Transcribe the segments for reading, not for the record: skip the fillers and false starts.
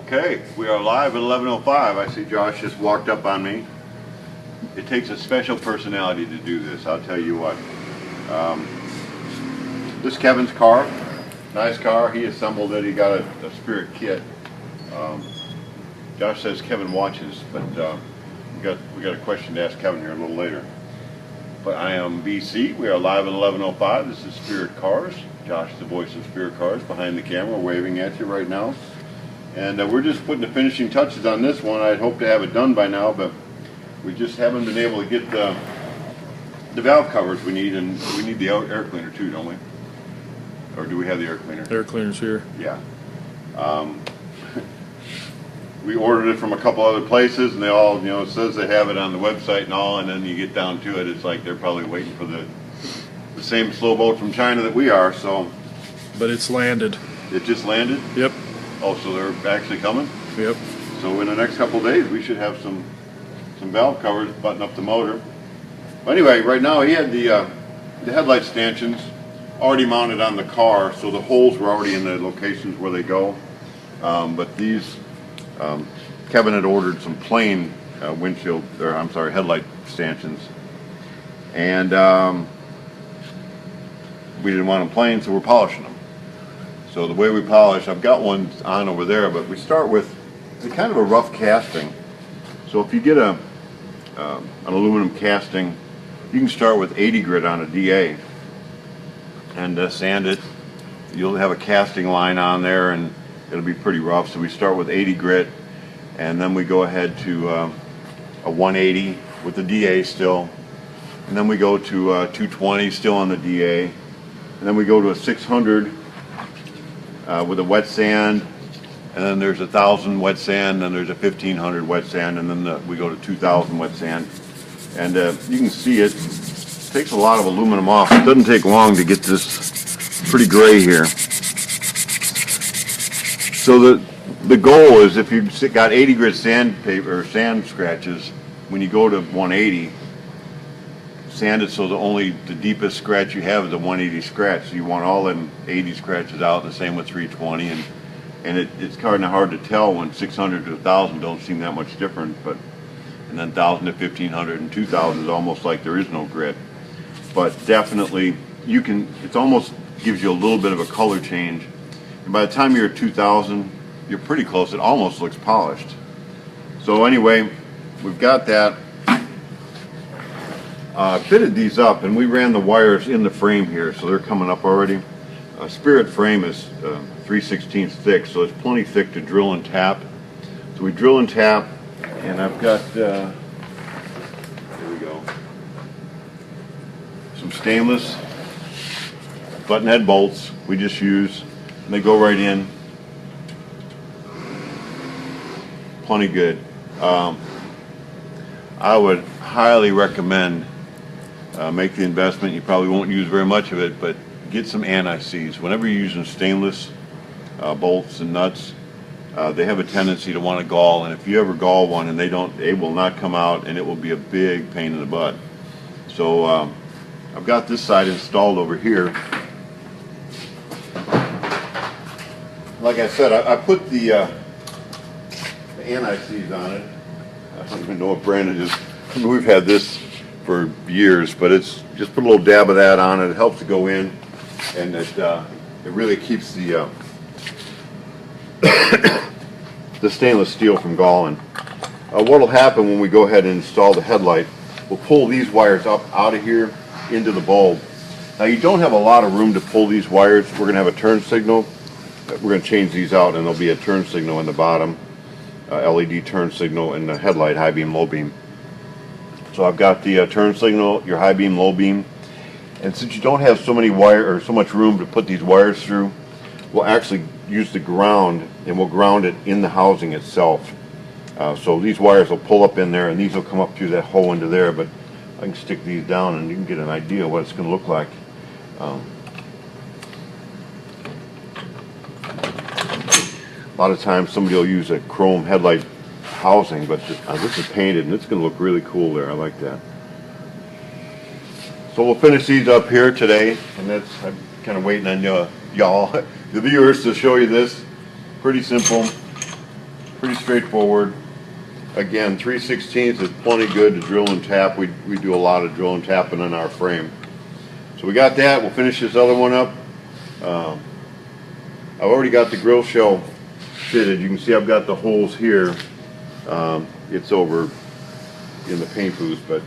Okay, we are live at 11:05. I see Josh just walked up on me. It takes a special personality to do this, I'll tell you what. This is Kevin's car. Nice car. He assembled it. He got a Spirit kit. Josh says Kevin watches, but we got a question to ask Kevin here a little later. But I am BC. We are live at 11:05. This is Spirit Cars. Josh, the voice of Spirit Cars, behind the camera, waving at you right now. And we're just putting the finishing touches on this one. I'd hope to have it done by now, but we just haven't been able to get the valve covers we need, and we need the air cleaner too, don't we? Or do we have the air cleaner? Air cleaner's here. Yeah. We ordered it from a couple other places, and they all, it says they have it on the website and all, and then you get down to it, it's like they're probably waiting for the same slow boat from China that we are, so. But it's landed. It just landed? Yep. Oh, so they're actually coming? Yep. So in the next couple of days, we should have some valve covers, button up the motor. But anyway, right now he had the headlight stanchions already mounted on the car, so the holes were already in the locations where they go. But these, Kevin had ordered some plain headlight stanchions, and we didn't want them plain, so we're polishing them. So the way we polish, I've got one on over there, but we start with kind of a rough casting. So if you get an aluminum casting, you can start with 80 grit on a DA and sand it. You'll have a casting line on there, and it'll be pretty rough. So we start with 80 grit, and then we go ahead to a 180 with the DA still, and then we go to 220 still on the DA, and then we go to a 600 with a wet sand, and then there's 1,000 wet sand, and there's a 1,500 wet sand, and then we go to 2,000 wet sand. And you can see it takes a lot of aluminum off. It doesn't take long to get this pretty gray here. So the goal is, if you've got 80 grit sandpaper or sand scratches, when you go to 180, sand it so the deepest scratch you have is a 180 scratch. So you want all them 80 scratches out. The same with 320, and it's kind of hard to tell when 600 to 1,000 don't seem that much different, and then 1,000 to 1,500 and 2,000 is almost like there is no grit. But definitely it almost gives you a little bit of a color change. And by the time you're at 2,000, you're pretty close. It almost looks polished. So anyway, we've got that. Fitted these up, and we ran the wires in the frame here, so they're coming up already. Spirit frame is 3/16 thick, so it's plenty thick to drill and tap. So we drill and tap, and I've got, here we go, some stainless button head bolts we just use, and they go right in. Plenty good. I would highly recommend make the investment. You probably won't use very much of it, but get some anti-seize. Whenever you're using stainless bolts and nuts, they have a tendency to want to gall, and if you ever gall one and they will not come out, and it will be a big pain in the butt. So I've got this side installed over here. Like I said, I put the anti-seize on it. I don't even know what brand it is. I mean, we've had this for years, but it's just put a little dab of that on it. It helps to go in, and it really keeps the the stainless steel from galling. What will happen when we go ahead and install the headlight, we'll pull these wires up out of here into the bulb. Now you don't have a lot of room to pull these wires. We're going to have a turn signal. We're going to change these out, and there'll be a turn signal in the bottom, LED turn signal, and the headlight, high beam, low beam. So I've got the turn signal, your high beam, low beam, and since you don't have so much room to put these wires through, we'll actually use the ground, and we'll ground it in the housing itself. So these wires will pull up in there, and these will come up through that hole into there, but I can stick these down and you can get an idea of what it's going to look like. A lot of times somebody will use a chrome headlight housing, but this is painted, and it's going to look really cool there. I like that. So we'll finish these up here today, and I'm kind of waiting on y'all, the viewers, to show you this. Pretty simple. Pretty straightforward. Again, 3/16 is plenty good to drill and tap. We do a lot of drill and tapping on our frame. So we got that. We'll finish this other one up. I've already got the grill shell fitted. You can see I've got the holes here. It's over in the paint booth, but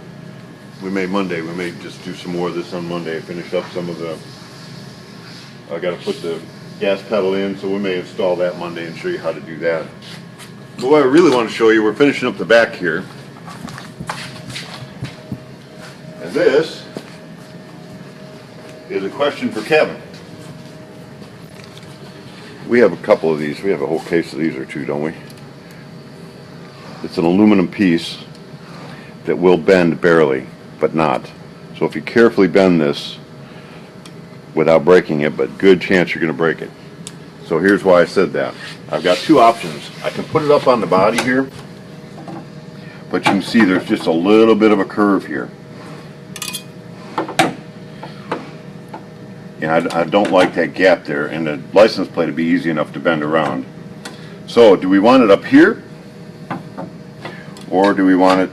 we may just do some more of this on Monday. Finish up some of the. I got to put the gas pedal in, so we may install that Monday and show you how to do that. But what I really want to show you, we're finishing up the back here, and this is a question for Kevin. We have a couple of these. We have a whole case of these or two, don't we? It's an aluminum piece that will bend barely, but not. So if you carefully bend this without breaking it, but good chance you're going to break it. So here's why I said that. I've got two options. I can put it up on the body here, but you can see there's just a little bit of a curve here. And I don't like that gap there, and the license plate would be easy enough to bend around. So do we want it up here, or do we want it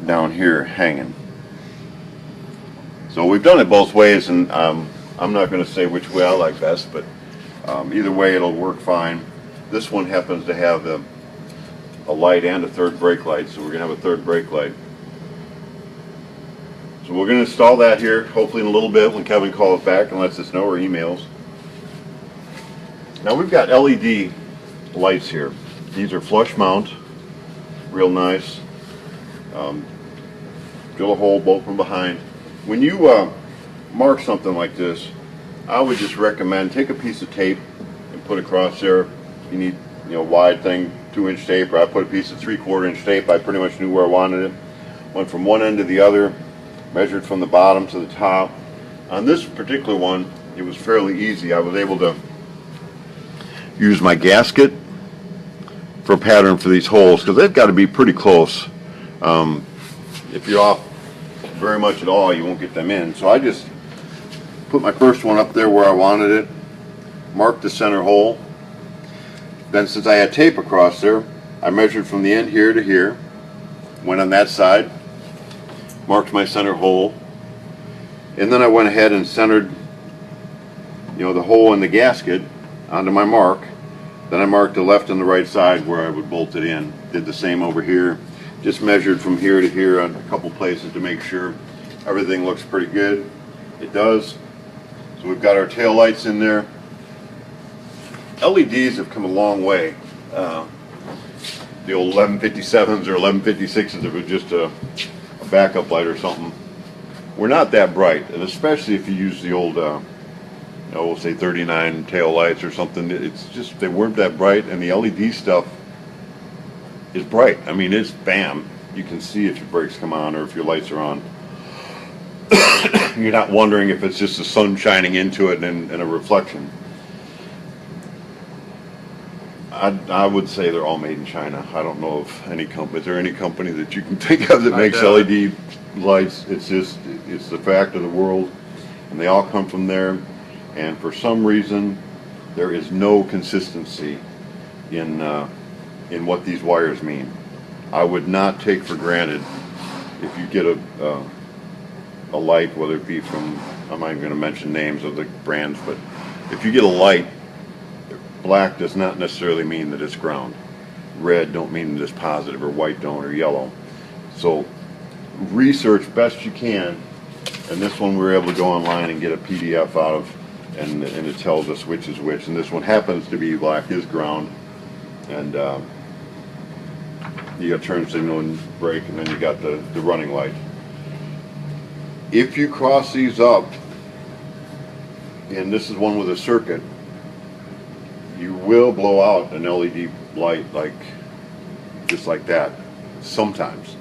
down here hanging? So we've done it both ways, and I'm not going to say which way I like best, but either way it'll work fine. This one happens to have a light and a third brake light, so we're going to have a third brake light. So we're going to install that here, hopefully in a little bit when Kevin calls back and lets us know, or emails. Now we've got LED lights here. These are flush mount, real nice. Drill a hole both from behind. When you mark something like this, I would just recommend take a piece of tape and put across there. You need, wide thing, 2-inch tape, or I put a piece of 3/4 inch tape. I pretty much knew where I wanted it. Went from one end to the other, measured from the bottom to the top. On this particular one, it was fairly easy. I was able to use my gasket for a pattern for these holes, because they've got to be pretty close. If you're off very much at all, you won't get them in. So I just put my first one up there where I wanted it, marked the center hole. Then since I had tape across there, I measured from the end here to here, went on that side, marked my center hole, and then I went ahead and centered the hole in the gasket onto my mark. Then I marked the left and the right side where I would bolt it in. Did the same over here. Just measured from here to here on a couple places to make sure everything looks pretty good. It does. So we've got our tail lights in there. LEDs have come a long way. The old 1157s or 1156s, if it was just a backup light or something, were not that bright, and especially if you use the old we'll say 39 tail lights or something. It's just, they weren't that bright, and the LED stuff is bright. I mean, it's bam. You can see if your brakes come on or if your lights are on. You're not wondering if it's just the sun shining into it and a reflection. I would say they're all made in China. I don't know of any company. Is there any company that you can think of that makes LED lights? It's the fact of the world, and they all come from there. And for some reason, there is no consistency in what these wires mean. I would not take for granted if you get a light, whether it be from, I'm not even going to mention names of the brands, but if you get a light, black does not necessarily mean that it's ground. Red don't mean that it's positive, or white don't, or yellow. So research best you can, and this one we were able to go online and get a PDF out of, and it tells us which is which, and this one happens to be black is ground, and you got turn signal and brake, and then you got the running light. If you cross these up, and this is one with a circuit, you will blow out an LED light just like that sometimes.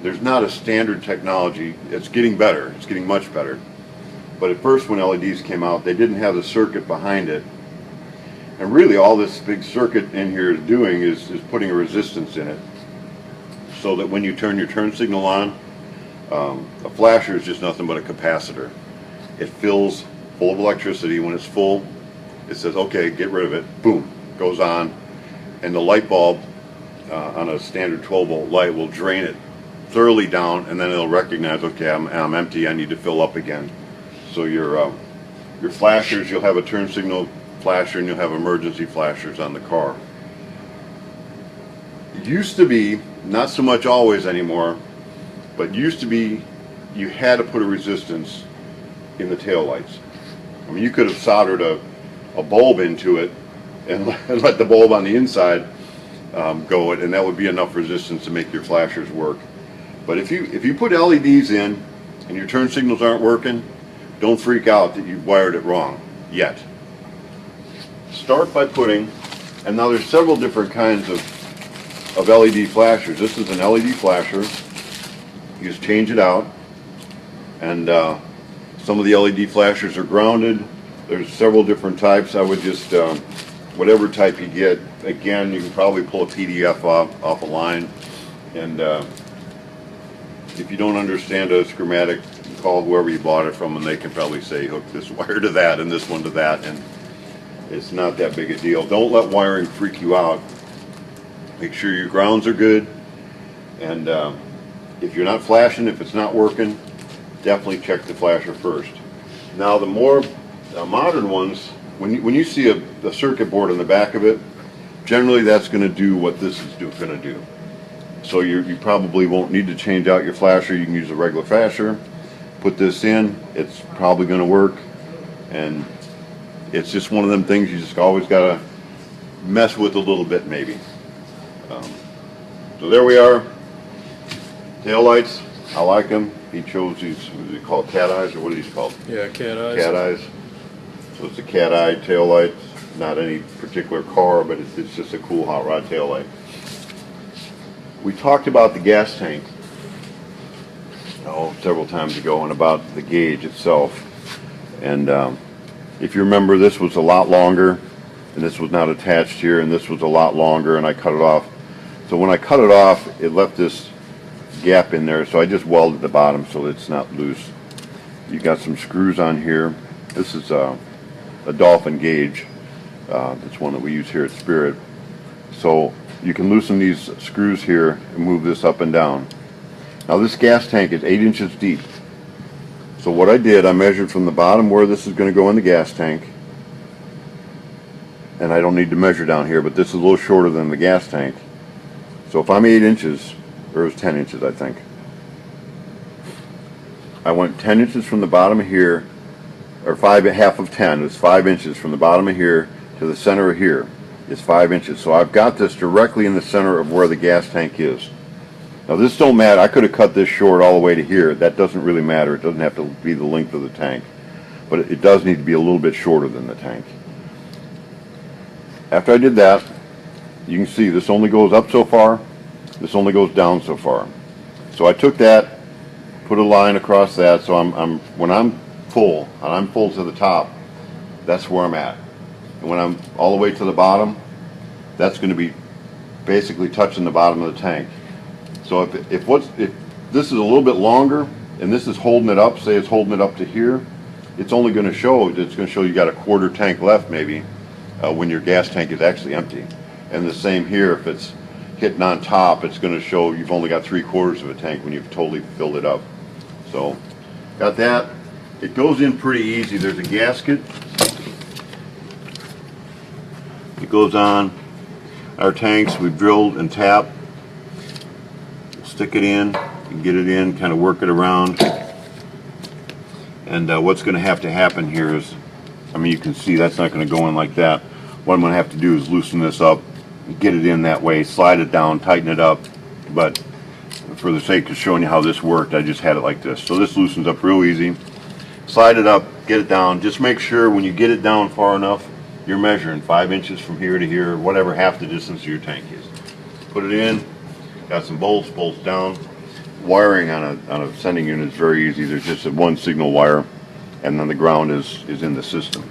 There's not a standard technology. It's getting better. It's getting much better. But at first, when LEDs came out, they didn't have the circuit behind it. And really all this big circuit in here is doing is putting a resistance in it, so that when you turn your turn signal on, a flasher is just nothing but a capacitor. It fills full of electricity. When it's full, it says, okay, get rid of it. Boom, goes on, and the light bulb on a standard 12-volt light will drain it thoroughly down, and then it'll recognize, okay, I'm empty, I need to fill up again. So your flashers, you'll have a turn signal flasher and you'll have emergency flashers on the car. It used to be, not so much always anymore, but used to be you had to put a resistance in the tail lights. I mean, you could have soldered a bulb into it and let the bulb on the inside go, and that would be enough resistance to make your flashers work. But if you put LEDs in and your turn signals aren't working, don't freak out that you've wired it wrong yet. Start by putting, and now there's several different kinds of LED flashers. This is an LED flasher. You just change it out, and some of the LED flashers are grounded. There's several different types. I would just, whatever type you get, again, you can probably pull a PDF off a line, and if you don't understand a schematic, call whoever you bought it from and they can probably say hook this wire to that and this one to that, and it's not that big a deal. Don't let wiring freak you out. Make sure your grounds are good, and if you're not flashing, if it's not working, definitely check the flasher first. Now the more modern ones, when you see a circuit board on the back of it, generally that's going to do what this is going to do. So you probably won't need to change out your flasher. You can use a regular flasher, put this in, it's probably going to work, and it's just one of them things you just always got to mess with a little bit maybe. So there we are. Tail lights, I like them. He chose these, what do you call it, cat eyes, or what are these called? Yeah, cat eyes. Cat eyes. So it's a cat eye tail light, not any particular car, but it's just a cool hot rod tail light. We talked about the gas tank several times ago, and about the gauge itself. And if you remember, this was a lot longer, and this was not attached here, and this was a lot longer, and I cut it off. So when I cut it off, it left this gap in there, so I just welded the bottom so it's not loose. You got some screws on here. This is a Dolphin gauge. That's one that we use here at Spirit. So you can loosen these screws here and move this up and down. Now this gas tank is 8 inches deep. So what I did, I measured from the bottom where this is going to go in the gas tank, and I don't need to measure down here, but this is a little shorter than the gas tank. So if I'm 8 inches, or it was 10 inches I think, I went 10 inches from the bottom of here, or half of 10, it's 5 inches from the bottom of here to the center of here. It's 5 inches. So I've got this directly in the center of where the gas tank is. Now this don't matter. I could have cut this short all the way to here. That doesn't really matter. It doesn't have to be the length of the tank. But it does need to be a little bit shorter than the tank. After I did that, you can see this only goes up so far. This only goes down so far. So I took that, put a line across that, so when I'm full, and I'm full to the top, that's where I'm at. And when I'm all the way to the bottom, that's going to be basically touching the bottom of the tank. So if this is a little bit longer and this is holding it up, say it's holding it up to here, it's only going to show, you got a quarter tank left maybe when your gas tank is actually empty. And the same here, if it's hitting on top, it's going to show you've only got 3/4 of a tank when you've totally filled it up. So got that. It goes in pretty easy. There's a gasket. It goes on our tanks. We've drilled and tapped. Stick it in and get it in, kind of work it around. And what's going to have to happen here is, I mean, you can see that's not going to go in like that. What I'm going to have to do is loosen this up, get it in that way, slide it down, tighten it up. But for the sake of showing you how this worked, I just had it like this. So this loosens up real easy. Slide it up, get it down. Just make sure when you get it down far enough, you're measuring 5 inches from here to here, whatever half the distance of your tank is. Put it in, got some bolts down. Wiring on a sending unit is very easy. There's just a one signal wire, and then the ground is in the system.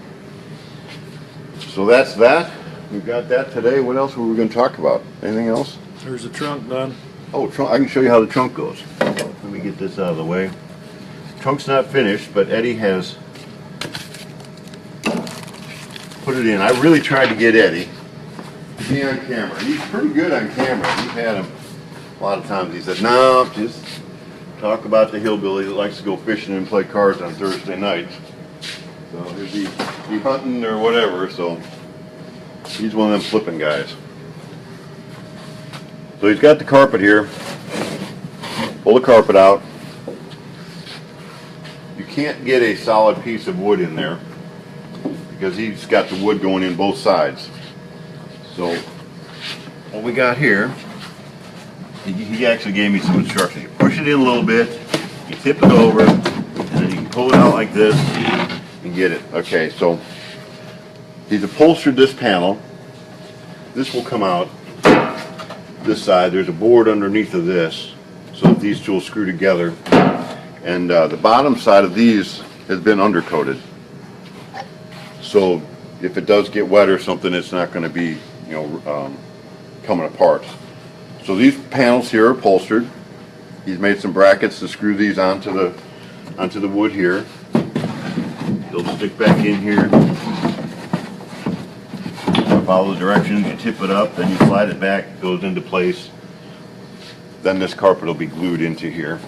So that's that. We've got that today. What else were we going to talk about? Anything else? There's the trunk done. Oh, trunk. I can show you how the trunk goes. Let me get this out of the way. Trunk's not finished, but Eddie has put it in. I really tried to get Eddie to be on camera. He's pretty good on camera. We've had him a lot of times. He said, no, just talk about the hillbilly that likes to go fishing and play cards on Thursday nights. So he'd be hunting or whatever, so he's one of them flipping guys. So he's got the carpet here. Pull the carpet out. You can't get a solid piece of wood in there because he's got the wood going in both sides. So what we got here, he actually gave me some instructions. You push it in a little bit, you tip it over, and then you can pull it out like this and get it. Okay, so he's upholstered this panel. This will come out this side. There's a board underneath of this so that these two will screw together. And the bottom side of these has been undercoated. So if it does get wet or something, it's not going to be, coming apart. So these panels here are upholstered. He's made some brackets to screw these onto the wood here. They'll stick back in here. Follow the directions, you tip it up, then you slide it back, it goes into place. Then this carpet will be glued into here.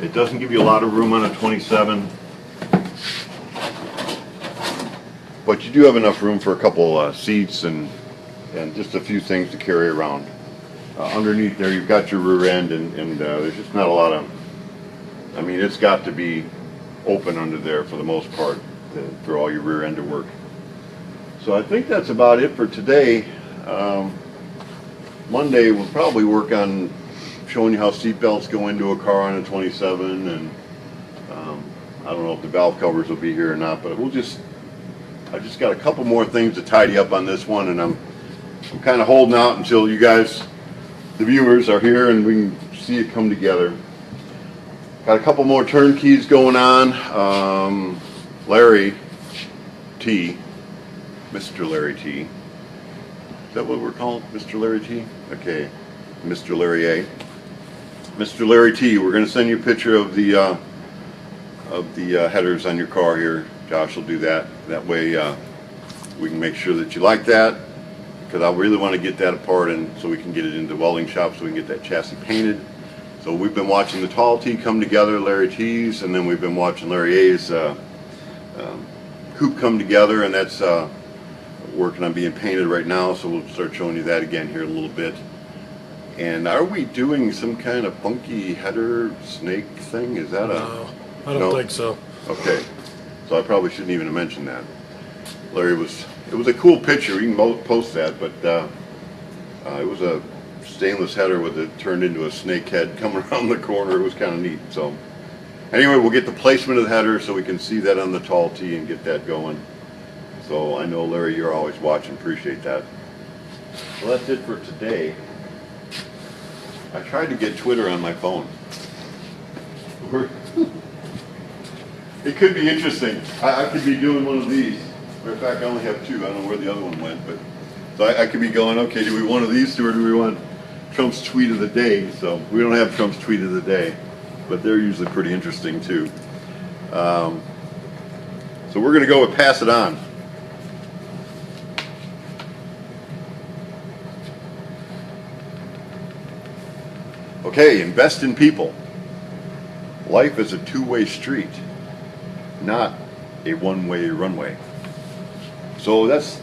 It doesn't give you a lot of room on a 27, but you do have enough room for a couple seats and just a few things to carry around. Underneath there you've got your rear end and there's just not a lot of, it's got to be open under there for the most part for all your rear end to work. So I think that's about it for today. Monday we'll probably work on showing you how seat belts go into a car on a 27, and I don't know if the valve covers will be here or not, but I just got a couple more things to tidy up on this one, and I'm kind of holding out until you guys, the viewers, are here and we can see it come together. Got a couple more turnkeys going on. Larry T. Mr. Larry T. Is that what we're calling Mr. Larry T? Okay, Mr. Larry A. Mr. Larry T, we're going to send you a picture of the headers on your car here. Josh will do that. That way we can make sure that you like that, because I really want to get that apart and so we can get it into welding shop so we can get that chassis painted. So we've been watching the tall T come together, Larry T's, and then we've been watching Larry A's coupe come together, and that's working on being painted right now, so we'll start showing you that again here in a little bit. And are we doing some kind of funky header snake thing? Is that No, I don't think so. Okay, so I probably shouldn't even have mentioned that. Larry it was a cool picture. You can post that, but it was a stainless header with it turned into a snake head coming around the corner. It was kind of neat. So anyway, we'll get the placement of the header so we can see that on the tall T and get that going. So I know, Larry, you're always watching. Appreciate that. Well, that's it for today. I tried to get Twitter on my phone. It could be interesting. I could be doing one of these. Matter of fact, I only have two. I don't know where the other one went, but so I could be going, okay, do we want one of these two, or do we want Trump's tweet of the day? So we don't have Trump's tweet of the day, but they're usually pretty interesting too. So we're going to go with Pass It On. Okay, invest in people. Life is a two-way street, not a one-way runway. So that's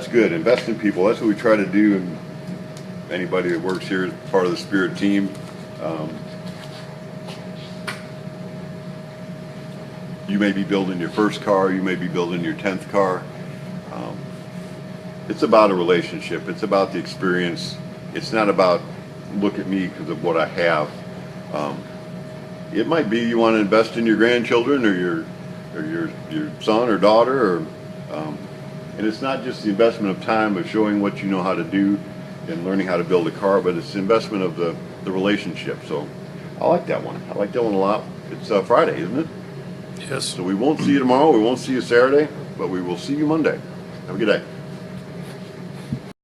good. Invest in people. That's what we try to do. And anybody that works here is part of the Spirit team. You may be building your first car. You may be building your 10th car. It's about a relationship. It's about the experience. It's not about look at me because of what I have. It might be you want to invest in your grandchildren or your son or daughter, and it's not just the investment of time of showing what you know how to do and learning how to build a car, but it's the investment of the relationship. So I like that one. I like that one a lot. It's Friday, isn't it? Yes. So we won't see you tomorrow. We won't see you Saturday, but we will see you Monday. Have a good day.